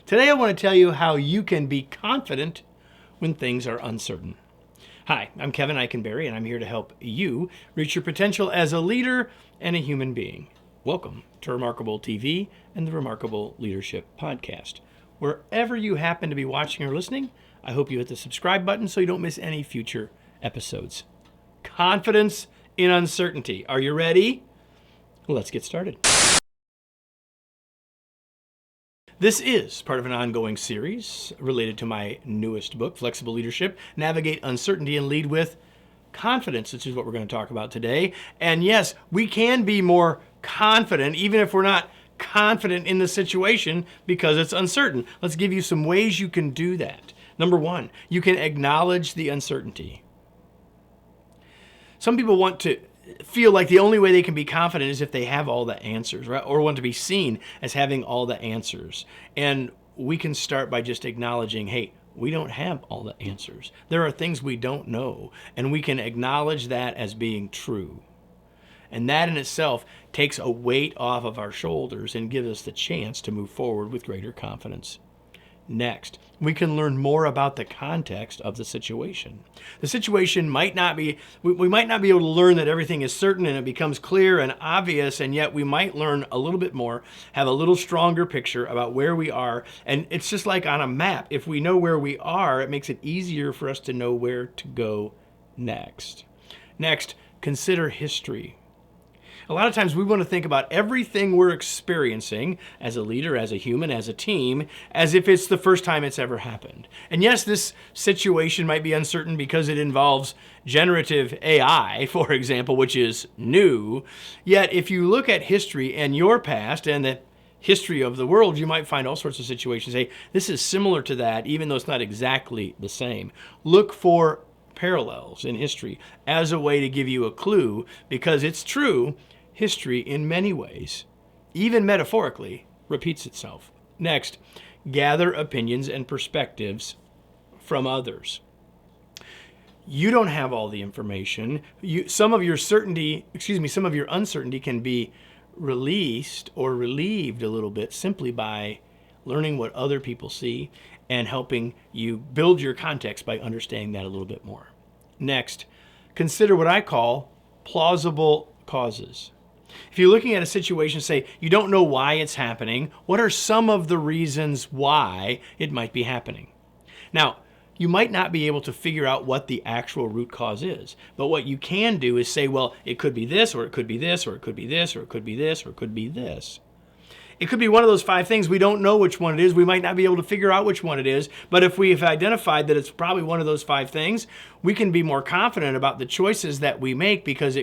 Today I want to tell you how you can be confident when things are uncertain. Hi, I'm Kevin Eikenberry, and I'm here to help you reach your potential as a leader and a human being. Welcome to Remarkable TV and the Remarkable Leadership Podcast. Wherever you happen to be watching or listening, I hope you hit the subscribe button so you don't miss any future episodes. Confidence in uncertainty. Are you ready? Let's get started. This is part of an ongoing series related to my newest book, Flexible Leadership, Navigate Uncertainty and Lead with Confidence, which is what we're going to talk about today. And yes, we can be more confident even if we're not confident in the situation because it's uncertain. Let's give you some ways you can do that. Number one, you can acknowledge the uncertainty. Some people want to feel like the only way they can be confident is if they have all the answers, right? Or want to be seen as having all the answers. And we can start by just acknowledging, hey, we don't have all the answers. There are things we don't know, and we can acknowledge that as being true. And that in itself takes a weight off of our shoulders and gives us the chance to move forward with greater confidence. Next, we can learn more about the context of the situation. The situation might not be, we might not be able to learn that everything is certain and it becomes clear and obvious, and yet we might learn a little bit more, have a little stronger picture about where we are. And it's just like on a map. If we know where we are, it makes it easier for us to know where to go next. Next, consider history. A lot of times we want to think about everything we're experiencing as a leader, as a human, as a team, as if it's the first time it's ever happened. And yes, this situation might be uncertain because it involves generative AI, for example, which is new. Yet if you look at history and your past and the history of the world, you might find all sorts of situations. Hey, this is similar to that, even though it's not exactly the same. Look for parallels in history as a way to give you a clue, because it's true. History, in many ways, even metaphorically, repeats itself. Next, gather opinions and perspectives from others. You don't have all the information. Some of your uncertainty can be released or relieved a little bit simply by learning what other people see and helping you build your context by understanding that a little bit more. Next, consider what I call plausible causes. If you're looking at a situation, say, you don't know why it's happening, what are some of the reasons why it might be happening? Now, you might not be able to figure out what the actual root cause is, but what you can do is say, well, it could be this, or it could be this, or it could be this, or it could be this, or it could be this. It could be one of those five things. We don't know which one it is. We might not be able to figure out which one it is. But if we have identified that it's probably one of those five things, we can be more confident about the choices that we make, because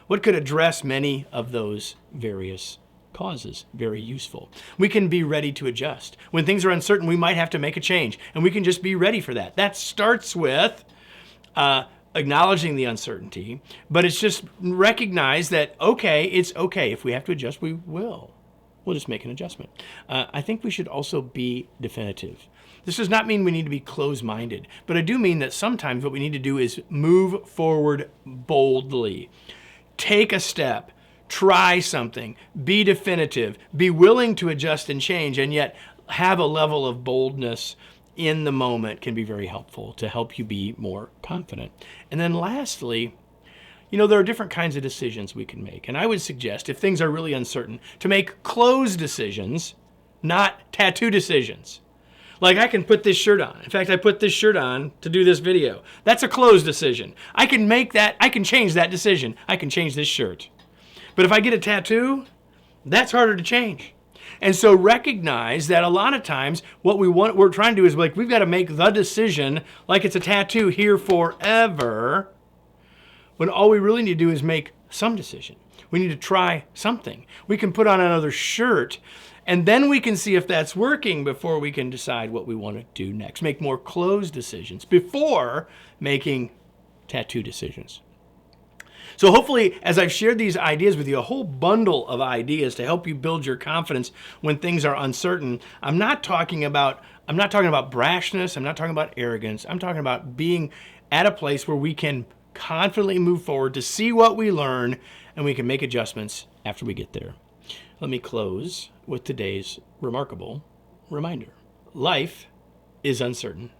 what could address many of those various causes. Very useful. We can be ready to adjust. When things are uncertain, we might have to make a change, and we can just be ready for that. That starts with acknowledging the uncertainty, but it's just recognize that, okay, it's okay. If we have to adjust, we will. We'll just make an adjustment. I think we should also be definitive. This does not mean we need to be closed-minded, but I do mean that sometimes what we need to do is move forward boldly. Take a step, try something, be definitive, be willing to adjust and change, and yet have a level of boldness in the moment can be very helpful to help you be more confident. And then lastly, there are different kinds of decisions we can make. And I would suggest, if things are really uncertain, to make closed decisions, not tattoo decisions. Like, I can put this shirt on. In fact, I put this shirt on to do this video. That's a closed decision. I can change that decision. I can change this shirt. But if I get a tattoo, that's harder to change. And so recognize that a lot of times what we're trying to do is, like, we've got to make the decision like it's a tattoo here forever, when all we really need to do is make some decision. We need to try something. We can put on another shirt, and then we can see if that's working before we can decide what we want to do next. Make more closed decisions before making tattoo decisions. So hopefully, as I've shared these ideas with you, a whole bundle of ideas to help you build your confidence when things are uncertain, I'm not talking about brashness. I'm not talking about arrogance. I'm talking about being at a place where we can confidently move forward to see what we learn, and we can make adjustments after we get there. Let me close with today's remarkable reminder. Life is uncertain.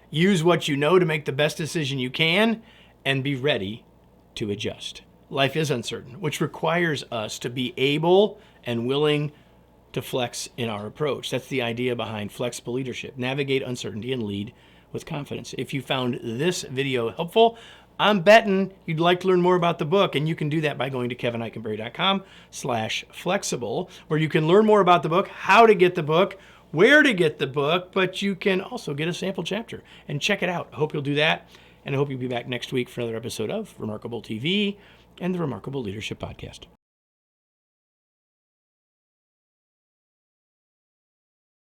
Use what you know to make the best decision you can and be ready to adjust. Life is uncertain, which requires us to be able and willing to flex in our approach. That's the idea behind flexible leadership. Navigate uncertainty and lead with confidence. If you found this video helpful, I'm betting you'd like to learn more about the book, and you can do that by going to kevineikenberry.com/flexible, where you can learn more about the book, how to get the book, where to get the book, but you can also get a sample chapter and check it out. I hope you'll do that, and I hope you'll be back next week for another episode of Remarkable TV and the Remarkable Leadership Podcast.